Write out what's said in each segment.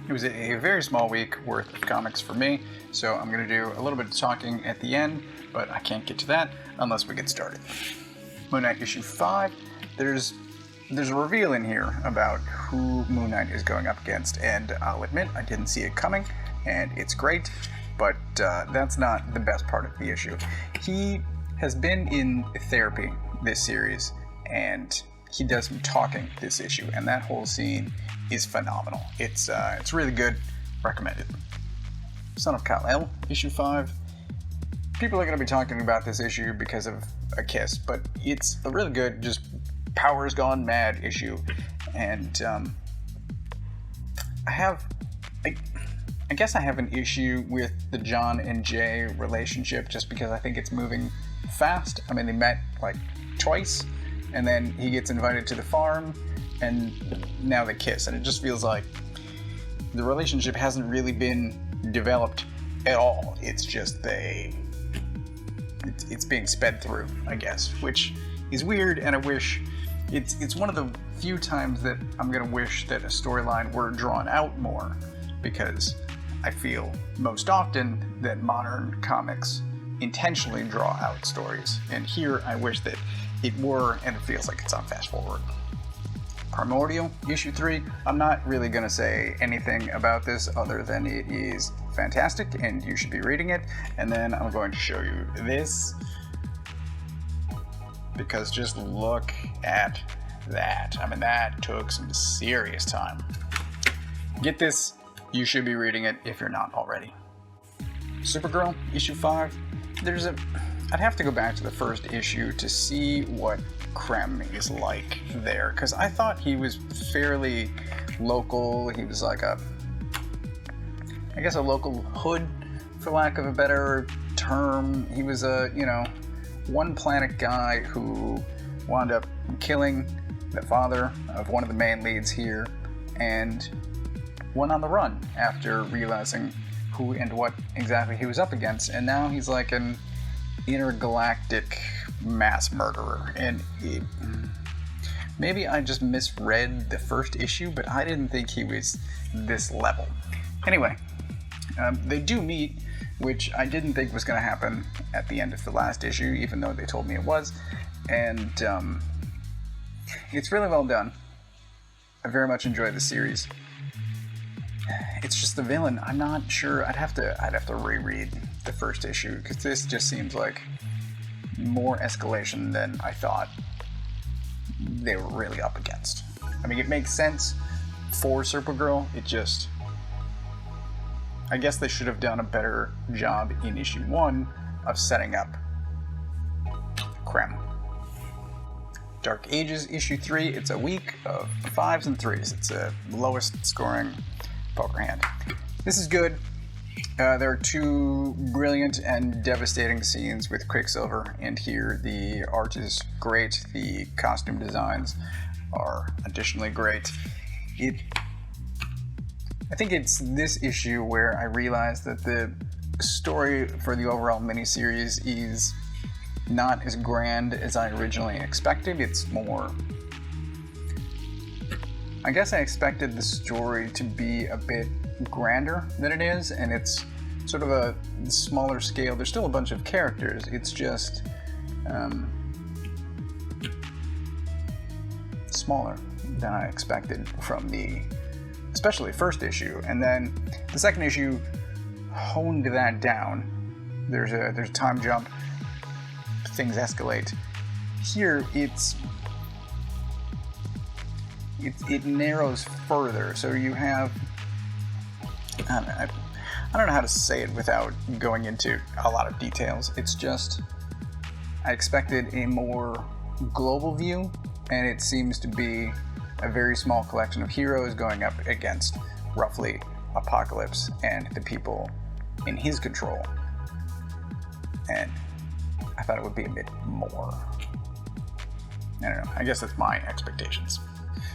It was a very small week worth of comics for me, so I'm going to do a little bit of talking at the end, but I can't get to that unless we get started. Moon Knight issue 5, there's a reveal in here about who Moon Knight is going up against, and I'll admit I didn't see it coming, and it's great, but that's not the best part of the issue. He has been in therapy this series, and he does some talking this issue, and that whole scene is phenomenal. It's really good. Recommended. Son of Kal-El, issue 5. People are going to be talking about this issue because of a kiss, but it's a really good, just powers gone mad issue, and I guess I have an issue with the John and Jay relationship just because I think it's moving fast. I mean, they met like twice, and then he gets invited to the farm, and now they kiss, and it just feels like the relationship hasn't really been developed at all. It's just it's being sped through, I guess, which is weird, and I wish it's one of the few times that I'm gonna wish that a storyline were drawn out more, because I feel most often that modern comics intentionally draw out stories, and here I wish that it were, and it feels like it's on fast forward. Primordial, issue 3. I'm not really going to say anything about this other than it is fantastic and you should be reading it, and then I'm going to show you this, because just look at that. I mean, that took some serious time. Get this, you should be reading it if you're not already. Supergirl, issue 5. I'd have to go back to the first issue to see what Krem is like there, because I thought he was fairly local. He was like a local hood, for lack of a better term. He was a, one planet guy who wound up killing the father of one of the main leads here, and went on the run after realizing who and what exactly he was up against, and now he's like an intergalactic mass murderer. And maybe I just misread the first issue, but I didn't think he was this level. Anyway, they do meet, which I didn't think was going to happen at the end of the last issue, even though they told me it was, and it's really well done. I very much enjoyed the series. It's just the villain. I'm not sure. I'd have to reread the first issue, because this just seems like more escalation than I thought they were really up against. I mean, it makes sense for Supergirl. I guess they should have done a better job in issue 1 of setting up Krem. Dark Ages, issue 3. It's a week of 5s and 3s. It's a lowest scoring poker hand. This is good. There are 2 brilliant and devastating scenes with Quicksilver, and here the art is great. The costume designs are additionally great. I think it's this issue where I realized that the story for the overall miniseries is not as grand as I originally expected. It's more... I guess I expected the story to be a bit grander than it is, and it's sort of a smaller scale. There's still a bunch of characters. It's just smaller than I expected from the especially first issue, and then the second issue honed that down. There's a time jump. Things escalate. Here it narrows further, so you have, I don't know how to say it without going into a lot of details. It's just, I expected a more global view, and it seems to be a very small collection of heroes going up against roughly Apocalypse and the people in his control. And I thought it would be a bit more. I don't know, I guess that's my expectations.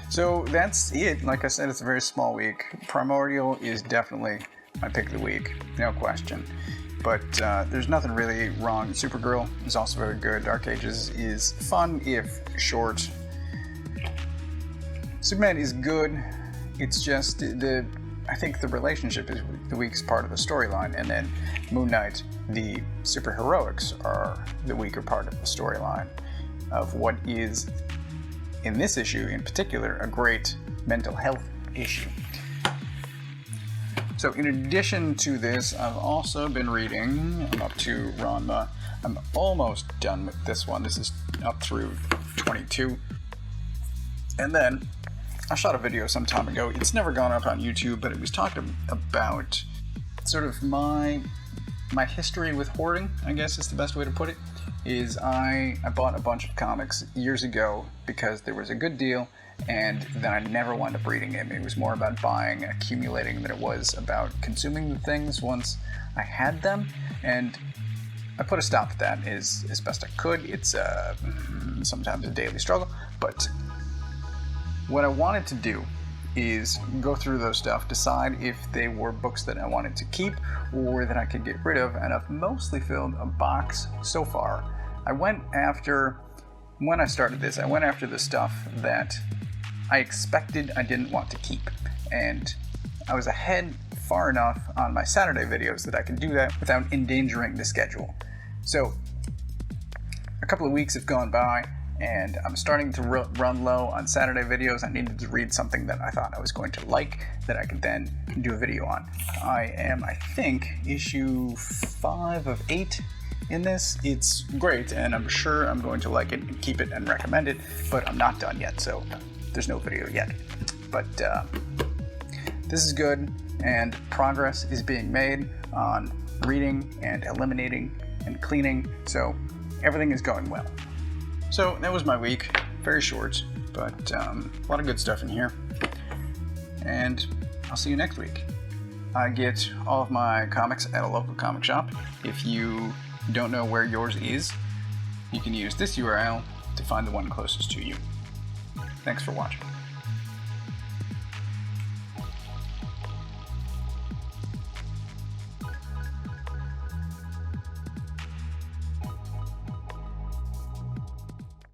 So that's it. Like I said, it's a very small week. Primordial is definitely my pick of the week, no question. But there's nothing really wrong. Supergirl is also very good. Dark Ages is fun, if short. Superman is good. It's just the I think the relationship is the weakest part of the storyline, and then Moon Knight, the superheroics are the weaker part of the storyline of what is, in this issue in particular, a great mental health issue. So in addition to this, I've also been reading, I'm up to Ranma. I'm almost done with this one. This is up through 22. And then I shot a video some time ago. It's never gone up on YouTube, but it was talked about sort of my history with hoarding, I guess is the best way to put it. Is I bought a bunch of comics years ago because there was a good deal, and then I never wound up reading them. It was more about buying, accumulating, than it was about consuming the things once I had them. And I put a stop to that as best I could. It's sometimes a daily struggle, but what I wanted to do is go through those stuff, decide if they were books that I wanted to keep or that I could get rid of, and I've mostly filled a box so far. When I started this, I went after the stuff that I expected I didn't want to keep, and I was ahead far enough on my Saturday videos that I could do that without endangering the schedule. So a couple of weeks have gone by, and I'm starting to run low on Saturday videos. I needed to read something that I thought I was going to like that I could then do a video on. I am, I think, issue 5 of 8 in this. It's great, and I'm sure I'm going to like it and keep it and recommend it, but I'm not done yet, so there's no video yet. But this is good, and progress is being made on reading and eliminating and cleaning, so everything is going well. So that was my week. Very short, but a lot of good stuff in here. And I'll see you next week. I get all of my comics at a local comic shop. If you don't know where yours is, you can use this URL to find the one closest to you. Thanks for watching.